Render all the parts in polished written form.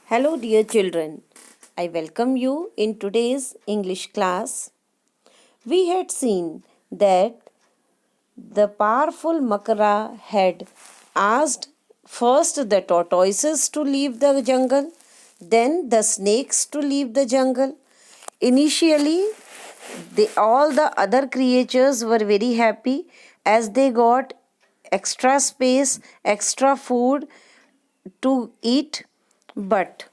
Hello, dear children. I welcome you in today's English class. We had seen that the powerful Makara had asked first the tortoises to leave the jungle, then the snakes to leave the jungle. Initially, all the other creatures were very happy as they got extra space, extra food to eat, but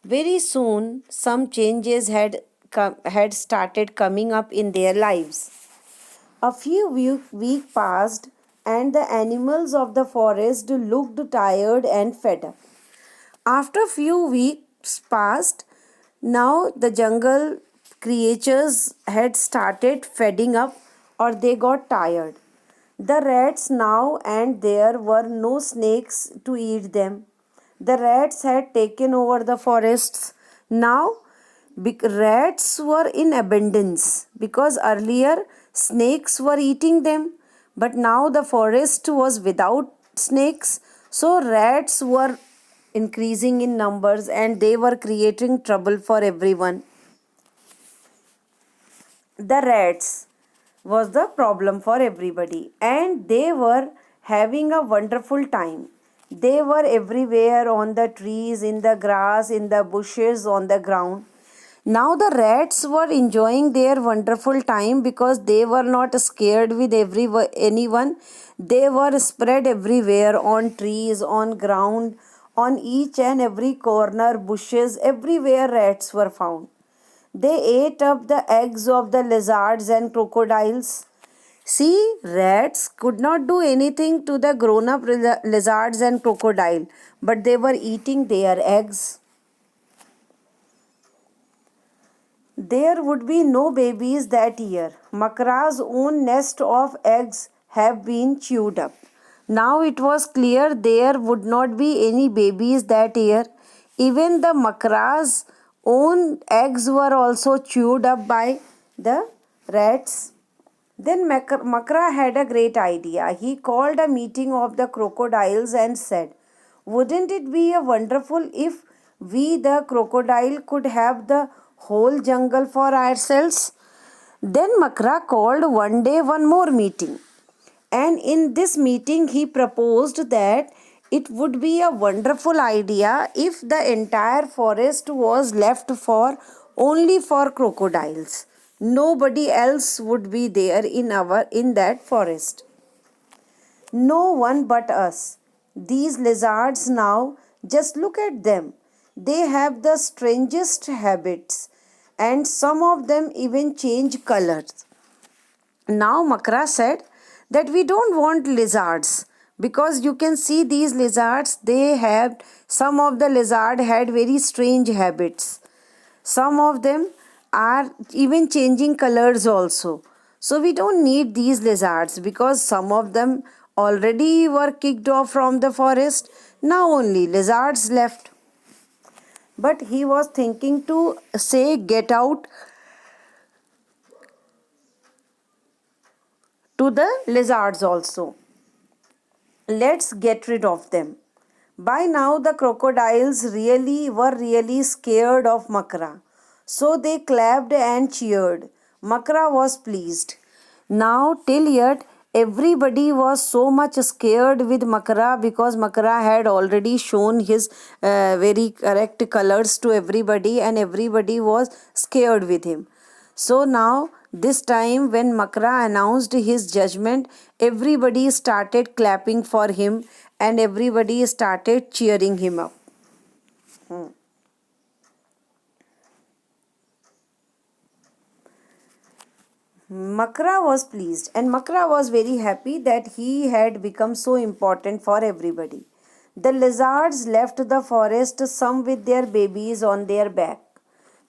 very soon some changes had started coming up in their lives. A few weeks passed, and the animals of the forest looked tired and fed up. After few weeks passed, now the jungle creatures had started feeding up or they got tired. The rats now and there were no snakes to eat them. The rats had taken over the forests. Now rats were in abundance because earlier snakes were eating them, but now the forest was without snakes, so rats were increasing in numbers and they were creating trouble for everyone. The rats was the problem for everybody and they were having a wonderful time. They were everywhere, on the trees, in the grass, in the bushes, on the ground. Now the rats were enjoying their wonderful time because they were not scared with anyone. They were spread everywhere, on trees, on ground, on each and every corner, bushes, everywhere rats were found. They ate up the eggs of the lizards and crocodiles. See, rats could not do anything to the grown up lizards and crocodile, but they were eating their eggs. There would be no babies that year. Makra's own nest of eggs have been chewed up. Now it was clear there would not be any babies that year. Even the Makra's own eggs were also chewed up by the rats. Then Makra had a great idea. He called a meeting of the crocodiles and said, "Wouldn't it be a wonderful if we, the crocodile, could have the whole jungle for ourselves?" Then Makra called one day one more meeting. And in this meeting, he proposed that it would be a wonderful idea if the entire forest was left for only for crocodiles. Nobody else would be there in that forest. No one but us. These lizards now, just look at them. They have the strangest habits, and some of them even change colors. Now Makra said that we don't want lizards because you can see these lizards, some of the lizard had very strange habits. Some of them are even changing colors also. So we don't need these lizards because some of them already were kicked off from the forest. Now only lizards left. But he was thinking to say get out to the lizards also. Let's get rid of them. By now the crocodiles were really scared of Makra. So they clapped and cheered. Makra was pleased. Now till yet everybody was so much scared with Makra because Makra had already shown his very correct colors to everybody and everybody was scared with him. So now, this time when Makra announced his judgment, everybody started clapping for him and everybody started cheering him up. Makra was pleased and Makra was very happy that he had become so important for everybody. The lizards left the forest, some with their babies on their back.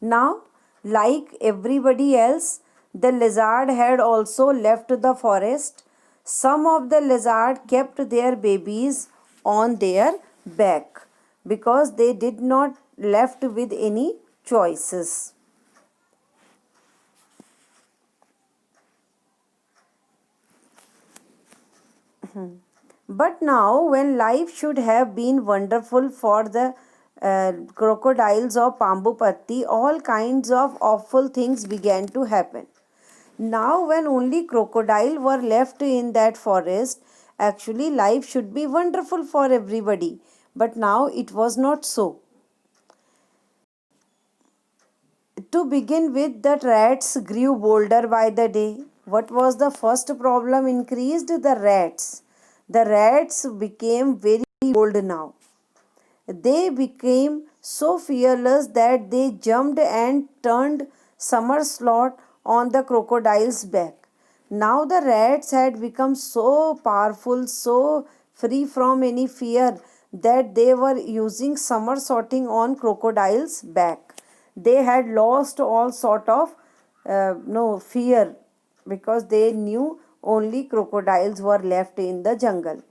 Now, like everybody else, the lizard had also left the forest. Some of the lizard kept their babies on their back because they did not left with any choices. But now, when life should have been wonderful for the crocodiles of Pambupatti, all kinds of awful things began to happen. Now, when only crocodile were left in that forest, actually life should be wonderful for everybody. But now it was not so. To begin with, the rats grew bolder by the day. What was the first problem increased? The rats. The rats became very bold now. They became so fearless that they jumped and turned somersault on the crocodile's back. Now the rats had become so powerful, so free from any fear, that they were using somersaulting on crocodile's back. They had lost all sort of no fear, because they knew only crocodiles were left in the jungle.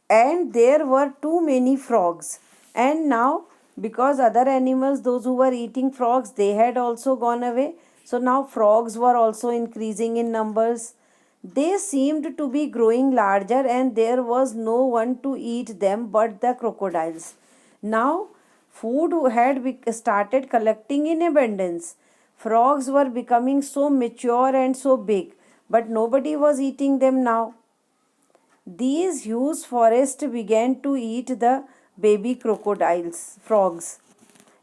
And there were too many frogs. And now, because other animals, those who were eating frogs, they had also gone away, so now frogs were also increasing in numbers. They seemed to be growing larger, and there was no one to eat them but the crocodiles. Now food had started collecting in abundance. Frogs were becoming so mature and so big, but nobody was eating them now. These huge forests began to eat the baby crocodiles, frogs,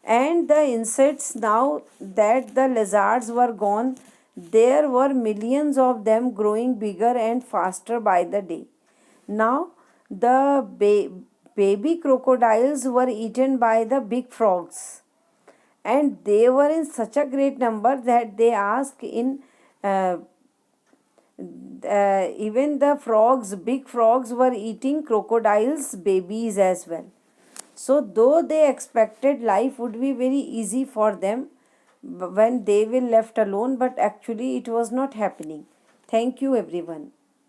and the insects. Now that the lizards were gone, there were millions of them growing bigger and faster by the day. Now the baby crocodiles were eaten by the big frogs, and they were in such a great number that they asked in even the frogs, big frogs, were eating crocodiles' babies as well. So, though they expected life would be very easy for them when they were left alone, but actually it was not happening. Thank you, everyone.